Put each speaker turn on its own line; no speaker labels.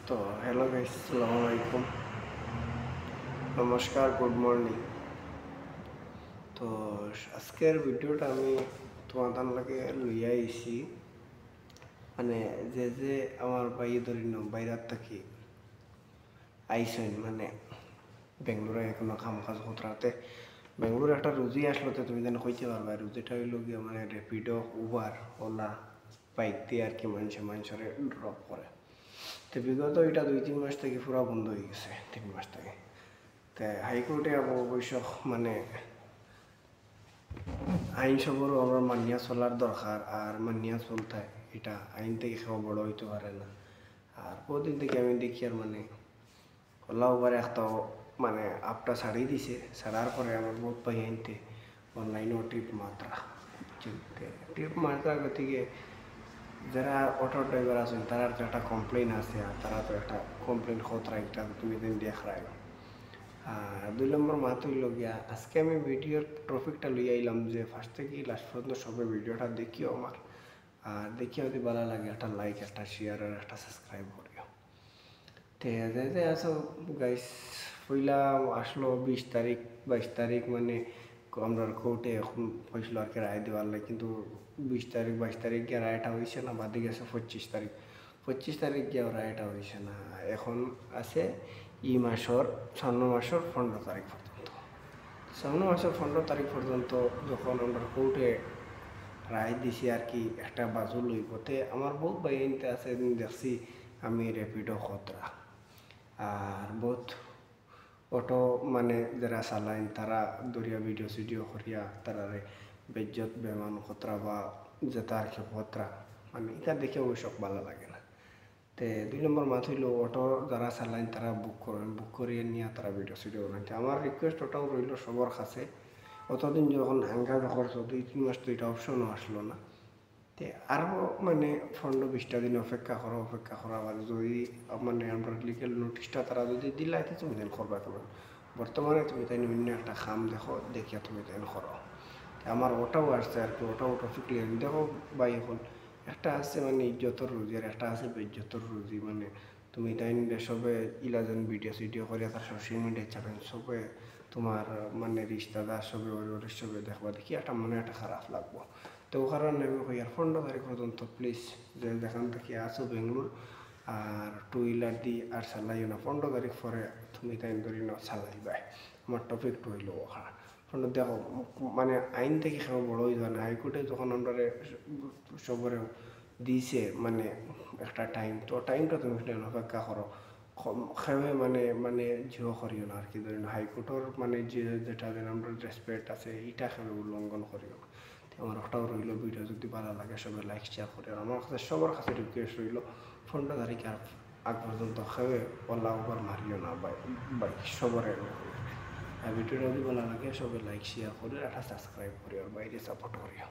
তো hello guys, আসসালামু আলাইকুম, নমস্কার, গুড মর্নিং। তো আজকের ভিডিওটা আমি তোমাদের লাগে লইয়া আইছি। মানে যে আমার ভাই ধরি ন বাইরাত থাকি আইসেন, মানে বেঙ্গলোরে এখনো কাম কাজ করতে বেঙ্গলোরে একটা রুজি আসলো। তো তুমি যেন কইতে পারবা রুজিটা হইল গিয়ে মানে র্যাপিডো, উবার, ওলা বাইক দিয়ে আর কি মানুষের ড্রপ করে। তো বিগত এটা 2-3 মাস থেকে পুরো বন্ধ হয়ে গেছে, 3 মাস থেকে। তো হাইকোর্টে অবশ্য মানে আইন সবরও আমরা মানিয়া চলার দরকার, আর মানিয়া চলতে এটা আইন থেকে কেউ বড় হইতে পারে না। আর বহুদিন থেকে আমি দেখি আর মানে ওলা ওভার একটা মানে আপটা ছাড়িয়ে দিছে, ছাড়ার পরে আমার বহুত পাই আনতে অনলাইনেও ট্রিপ মাত্রা ট্রিপ মাত্রা গতিকে যারা অটো ড্রাইভার আছেন তারা তো একটা কমপ্লেন আছে, আর তারা তো একটা কমপ্লেন খতরা একটা তুমি দিন দেখায়। আর 2 নম্বর মাত হইল গিয়া আজকে আমি ভিডিওর টপিকটা লইয়া আইলাম যে ফার্স্ট থেকে লাস্ট পর্যন্ত সবাই ভিডিওটা দেখিও আমার, আর দেখিও যদি ভালো লাগে একটা লাইক, একটা শেয়ার আর একটা সাবস্ক্রাইব করিও। তে যাইতে আসো গাইস, পইলা আসলো 20 তারিখ 22 তারিখ, মানে আমরা কোর্টে এখন হয়েছিল আর কি রায় দেওয়ার লাগে, কিন্তু 20 তারিখ 22 তারিখ গিয়ে রায়টা হয়েছে না, বাদে গেছে 25 তারিখ। 25 তারিখ গিয়ে রায়টা হয়েছে না, এখন আছে ই মাসের 6 মাসের 15 তারিখ পর্যন্ত। 6 মাসের 15 তারিখ পর্যন্ত যখন আমরা কোর্টে রায় দিছি আর কি একটা বাজু লইবতে আমার বহুত বাইনতে আছে, দেখছি আমি র্যাপিডো খতরা আর বহুত অটো মানে যারা চালাইন তারা দরিয়া ভিডিও সিডিও করিয়া তারারে বেজ্জত বেমান খতরা বা যেটা আর কি খতরা, মানে এটা দেখে ওইসব ভালো লাগে না। তে 2 নম্বর মাত হইল অটো যারা চালাইন তারা বুক করেন, বুক করিয়ে নিয়ে তারা ভিডিও সিডিও করেন। আমার রিকোয়েস্ট ওটাও রইল সবার কাছে, অতদিন যখন হাঙ্গামা করছো 2-3 মাস তো এটা অপশনও আসলো না। তে আরও মানে 15-20টা দিন অপেক্ষা করা আবার যদি মানে আমরা লিগেল নোটিশটা তারা যদি দিলাই তো তুমি দেন করবা। তোমার বর্তমানে তুমি তাই অন্য একটা খাম দেখো, দেখিয়া তুমি তাই করো। আমার ওটাও আসছে আর কি, ওটাও টপিক লিয়ে দেখো ভাই। এখন একটা আছে মানে ইজ্জতর রুজি, আর একটা আছে বেজ্জতর রুজি। মানে তুমি তাই সবে ইলাজন ভিডিও সিডিও করে তার সোশ্যাল মিডিয়ায় চাবেন, সবে তোমার মানে রিশতাদার সবে ওর সবে দেখবা, দেখি একটা মনে একটা খারাপ লাগবো। তো ও কারণে আমি কই আর 15 তারিখ পর্যন্ত প্লিজ যে যেখান থেকে আসো বেঙ্গলোর আর 2 হুইলার দি আর চালাইও না। 15 তারিখ পরে তুমি তাই ধরি না চালাইবাই। আমার টপিকটা হইল ওখানে দেখো মানে আইন থেকে কেউ বড় হয়ে যায় না। হাইকোর্টে যখন আমরা সবরে দিয়েছে মানে একটা টাইম, তো টাইমটা তুমি অপেক্ষা করো। খেয়ে মানে মানে জিও করিও না আর কি, ধরেন হাইকোর্টের মানে যেটা আমরা রেসপেক্ট আছে এটা খেয়ে উল্লঙ্ঘন করিও না। আমার একটাও রইল, ভিডিও যদি ভালো লাগে সবাই লাইক শেয়ার করে। আর আমার কাছে সবার কাছে রিকোয়েস্ট রইল 15 তারিখ আর আগ পর্যন্ত খেয়ে ওলা ওভার মারিও না বাই সবার। আর ভিডিওটা যদি ভালো লাগে সবাই লাইক শেয়ার করে, একটা সাবস্ক্রাইব করে আর বাইরে সাপোর্ট করিও।